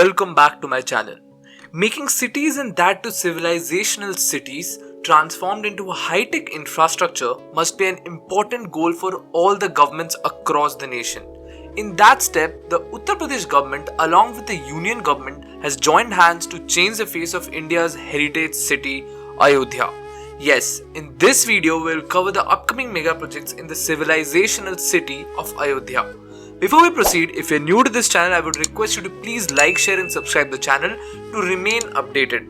welcome back to my channel. Making cities and that to civilizational cities transformed into a high-tech infrastructure must be an important goal for all the governments across the nation. In that step, the Uttar Pradesh government along with the union government has joined hands to change the face of India's heritage city, Ayodhya. Yes, in this video we will cover the upcoming mega projects in the civilizational city of Ayodhya. Before we proceed, if you are new to this channel, I would request you to please like, share and subscribe the channel to remain updated.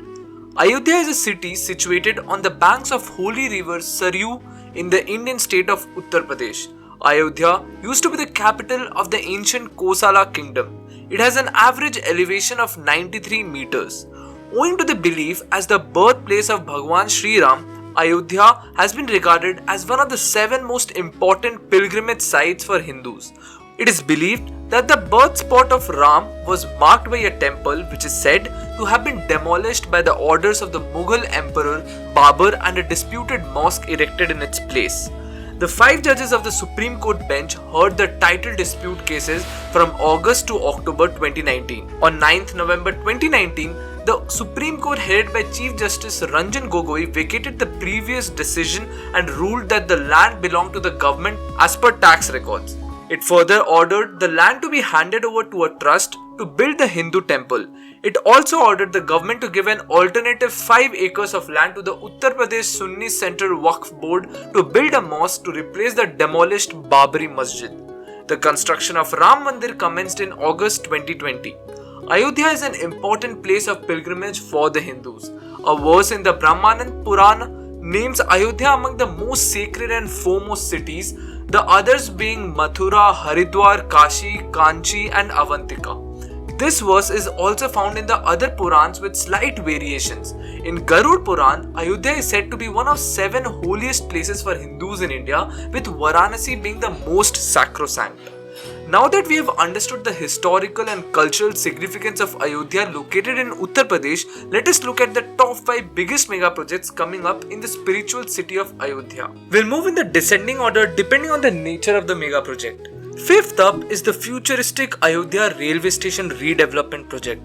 Ayodhya is a city situated on the banks of holy river Saryu in the Indian state of Uttar Pradesh. Ayodhya used to be the capital of the ancient Kosala kingdom. It has an average elevation of 93 meters. Owing to the belief as the birthplace of Bhagwan Sriram, Ayodhya has been regarded as one of the 7 most important pilgrimage sites for Hindus. It is believed that the birth spot of Ram was marked by a temple which is said to have been demolished by the orders of the Mughal Emperor Babur and a disputed mosque erected in its place. The 5 judges of the Supreme Court bench heard the title dispute cases from August to October 2019. On 9th November 2019, the Supreme Court headed by Chief Justice Ranjan Gogoi vacated the previous decision and ruled that the land belonged to the government as per tax records. It further ordered the land to be handed over to a trust to build the Hindu temple. It also ordered the government to give an alternative 5 acres of land to the Uttar Pradesh Sunni Central Waqf Board to build a mosque to replace the demolished Babri Masjid. The construction of Ram Mandir commenced in August 2020. Ayodhya is an important place of pilgrimage for the Hindus. A verse in the Brahmanand Purana names Ayodhya among the most sacred and foremost cities, the others being Mathura, Haridwar, Kashi, Kanchi and Avantika. This verse is also found in the other Purans with slight variations. In Garud Puran, Ayodhya is said to be one of 7 holiest places for Hindus in India, with Varanasi being the most sacrosanct. Now that we have understood the historical and cultural significance of Ayodhya located in Uttar Pradesh, let us look at the top 5 biggest mega projects coming up in the spiritual city of Ayodhya. We'll move in the descending order depending on the nature of the mega project. Fifth up is the futuristic Ayodhya railway station redevelopment project.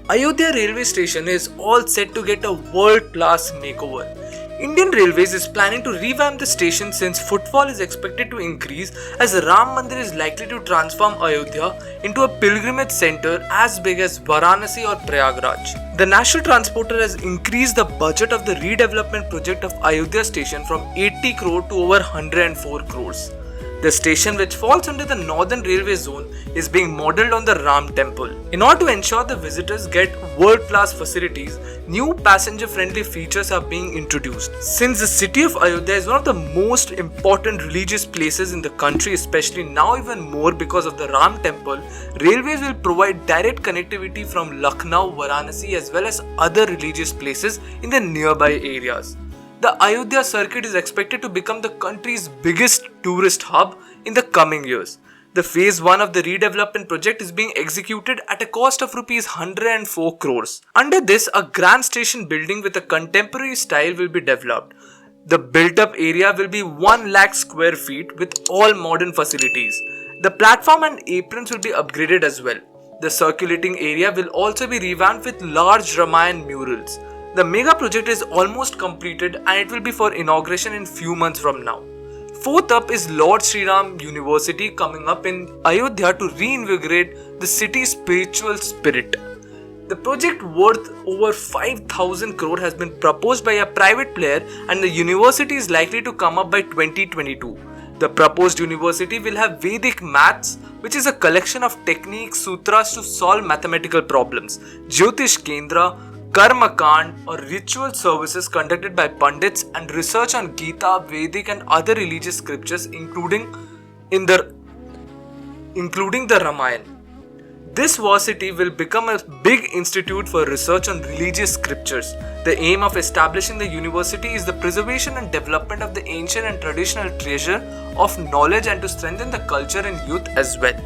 Ayodhya railway station is all set to get a world-class makeover. Indian Railways is planning to revamp the station since footfall is expected to increase as Ram Mandir is likely to transform Ayodhya into a pilgrimage center as big as Varanasi or Prayagraj. The National Transporter has increased the budget of the redevelopment project of Ayodhya station from 80 crore to over 104 crores. The station, which falls under the Northern Railway Zone, is being modelled on the Ram Temple. In order to ensure the visitors get world-class facilities, new passenger-friendly features are being introduced. Since the city of Ayodhya is one of the most important religious places in the country, especially now even more because of the Ram Temple, railways will provide direct connectivity from Lucknow, Varanasi as well as other religious places in the nearby areas. The Ayodhya circuit is expected to become the country's biggest tourist hub in the coming years. The phase 1 of the redevelopment project is being executed at a cost of Rs 104 crores. Under this, a grand station building with a contemporary style will be developed. The built-up area will be 1 lakh square feet with all modern facilities. The platform and aprons will be upgraded as well. The circulating area will also be revamped with large Ramayan murals. The mega project is almost completed and it will be for inauguration in few months from now. Fourth up is Lord Shree Ram University coming up in Ayodhya to reinvigorate the city's spiritual spirit. The project worth over 5,000 crore has been proposed by a private player and the university is likely to come up by 2022. The proposed university will have Vedic maths, which is a collection of techniques, sutras to solve mathematical problems, Jyotish Kendra, Karma Kand or ritual services conducted by Pandits and research on Gita, Vedic and other religious scriptures including the Ramayana. This varsity will become a big institute for research on religious scriptures. The aim of establishing the university is the preservation and development of the ancient and traditional treasure of knowledge and to strengthen the culture and youth as well.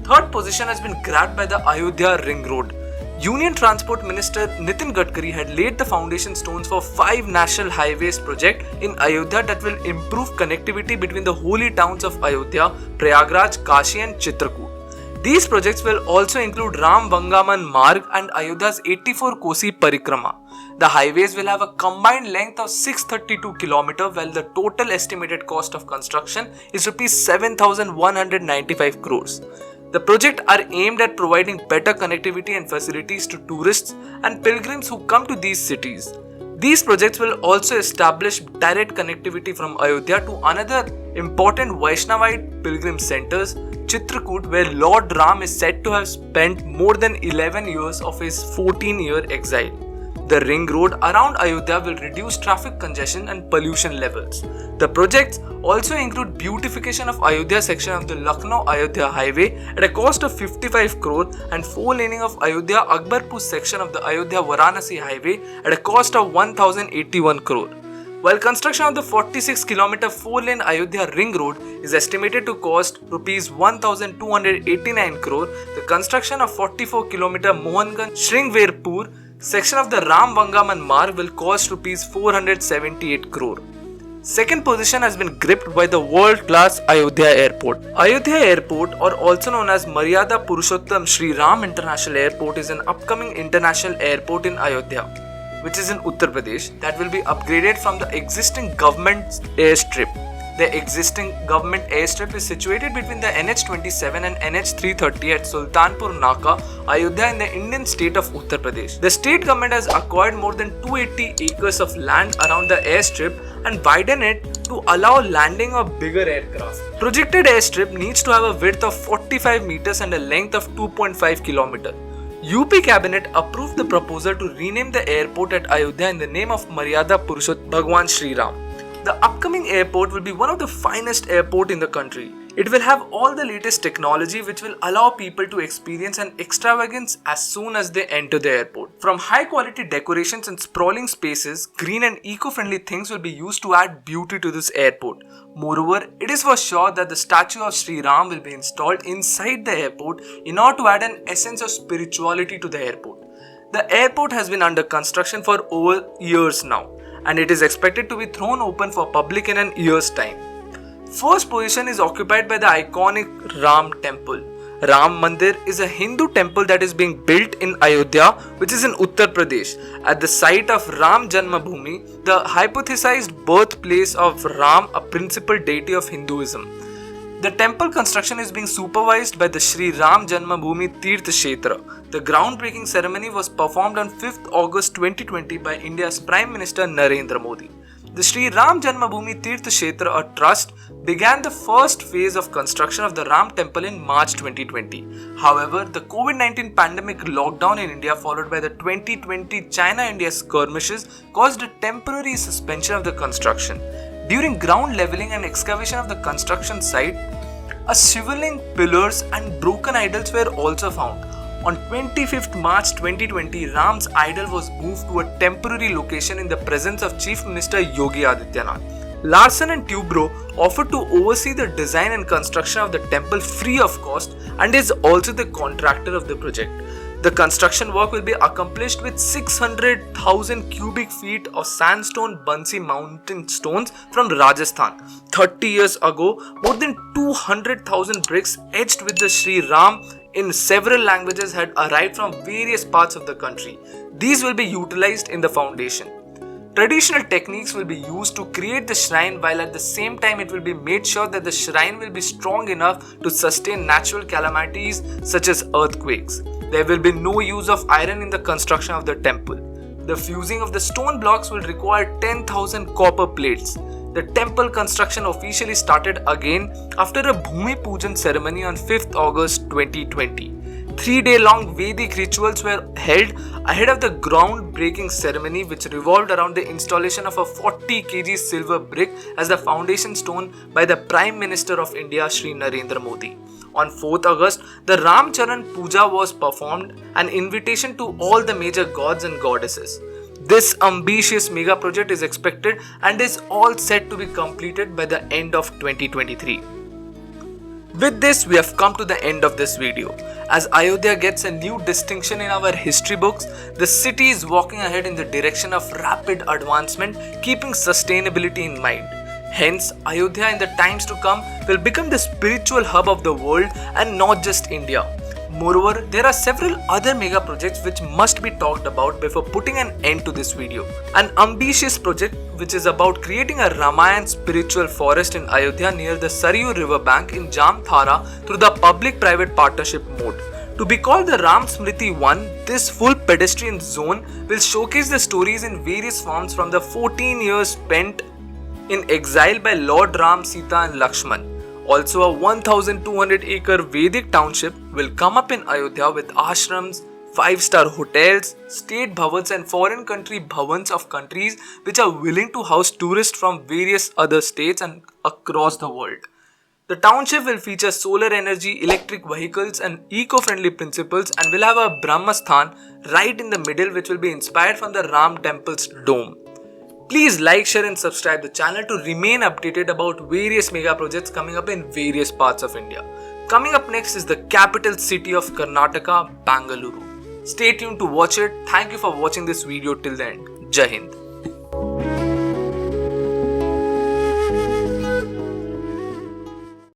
Third position has been grabbed by the Ayodhya Ring Road. Union Transport Minister Nitin Gadkari had laid the foundation stones for 5 national highways project in Ayodhya that will improve connectivity between the holy towns of Ayodhya, Prayagraj, Kashi and Chitrakoot. These projects will also include Ram Vangaman Marg and Ayodhya's 84 Kosi Parikrama. The highways will have a combined length of 632 km, while the total estimated cost of construction is Rs 7,195 crores. The projects are aimed at providing better connectivity and facilities to tourists and pilgrims who come to these cities. These projects will also establish direct connectivity from Ayodhya to another important Vaishnavite pilgrim centers, Chitrakoot, where Lord Ram is said to have spent more than 11 years of his 14-year exile. The ring road around Ayodhya will reduce traffic congestion and pollution levels. The projects also include beautification of Ayodhya section of the Lucknow-Ayodhya highway at a cost of 55 crore and four-laning of Ayodhya-Akbarpur section of the Ayodhya-Varanasi highway at a cost of 1081 crore. While construction of the 46 km 4-lane Ayodhya ring road is estimated to cost Rs 1289 crore, the construction of 44 km Mohanganj Shringverpur section of the Ram Vangaman Marg will cost Rs 478 crore. Second position has been gripped by the world-class Ayodhya Airport. Ayodhya Airport, or also known as Maryada Purushottam Shree Ram International Airport, is an upcoming international airport in Ayodhya, which is in Uttar Pradesh, that will be upgraded from the existing government airstrip. The existing government airstrip is situated between the NH27 and NH330 at Sultanpur Naka, Ayodhya in the Indian state of Uttar Pradesh. The state government has acquired more than 280 acres of land around the airstrip and widened it to allow landing of bigger aircraft. Projected airstrip needs to have a width of 45 meters and a length of 2.5 kilometers. UP cabinet approved the proposal to rename the airport at Ayodhya in the name of Maryada Purushottam Bhagwan Sriram. The upcoming airport will be one of the finest airports in the country. It will have all the latest technology which will allow people to experience an extravagance as soon as they enter the airport. From high quality decorations and sprawling spaces, green and eco-friendly things will be used to add beauty to this airport. Moreover, it is for sure that the statue of Shree Ram will be installed inside the airport in order to add an essence of spirituality to the airport. The airport has been under construction for over years now, and it is expected to be thrown open for public in an year's time. First position is occupied by the iconic Ram temple. Ram Mandir is a Hindu temple that is being built in Ayodhya, which is in Uttar Pradesh, at the site of Ram Janmabhoomi, the hypothesized birthplace of Ram, a principal deity of Hinduism. The temple construction is being supervised by the Shree Ram Janmabhoomi Tirth Kshetra. The groundbreaking ceremony was performed on 5th August 2020 by India's Prime Minister Narendra Modi. The Shree Ram Janmabhoomi Tirth Kshetra, a trust, began the first phase of construction of the Ram temple in March 2020. However, the COVID-19 pandemic lockdown in India followed by the 2020 China-India skirmishes caused a temporary suspension of the construction. During ground leveling and excavation of the construction site, a shivling, pillars and broken idols were also found. On 25th March 2020, Ram's idol was moved to a temporary location in the presence of Chief Minister Yogi Adityanath. Larsen and Toubro offered to oversee the design and construction of the temple free of cost and is also the contractor of the project. The construction work will be accomplished with 600,000 cubic feet of sandstone Bansi mountain stones from Rajasthan. 30 years ago, more than 200,000 bricks etched with the Shree Ram in several languages had arrived from various parts of the country. These will be utilized in the foundation. Traditional techniques will be used to create the shrine, while at the same time it will be made sure that the shrine will be strong enough to sustain natural calamities such as earthquakes. There will be no use of iron in the construction of the temple. The fusing of the stone blocks will require 10,000 copper plates. The temple construction officially started again after a Bhumi Pujan ceremony on 5th August 2020. 3-day-long Vedic rituals were held ahead of the groundbreaking ceremony, which revolved around the installation of a 40 kg silver brick as the foundation stone by the Prime Minister of India, Shri Narendra Modi. On 4th August, the Ram Charan Puja was performed, an invitation to all the major gods and goddesses. This ambitious mega project is expected and is all set to be completed by the end of 2023. With this, we have come to the end of this video. As Ayodhya gets a new distinction in our history books, the city is walking ahead in the direction of rapid advancement, keeping sustainability in mind. Hence, Ayodhya in the times to come will become the spiritual hub of the world and not just India. Moreover, there are several other mega projects which must be talked about before putting an end to this video. An ambitious project which is about creating a Ramayan spiritual forest in Ayodhya near the Saryu river bank in Jamthara through the public-private partnership mode. To be called the Ram Smriti 1, this full pedestrian zone will showcase the stories in various forms from the 14 years spent in exile by Lord Ram, Sita and Lakshman. Also, a 1,200-acre Vedic township will come up in Ayodhya with ashrams, 5-star hotels, state bhavans and foreign country bhavans of countries which are willing to house tourists from various other states and across the world. The township will feature solar energy, electric vehicles and eco-friendly principles and will have a Brahmasthan right in the middle which will be inspired from the Ram temple's dome. Please like, share and subscribe the channel to remain updated about various mega projects coming up in various parts of India. Coming up next is the capital city of Karnataka, Bangalore. Stay tuned to watch it. Thank you for watching this video till the end. Jai Hind.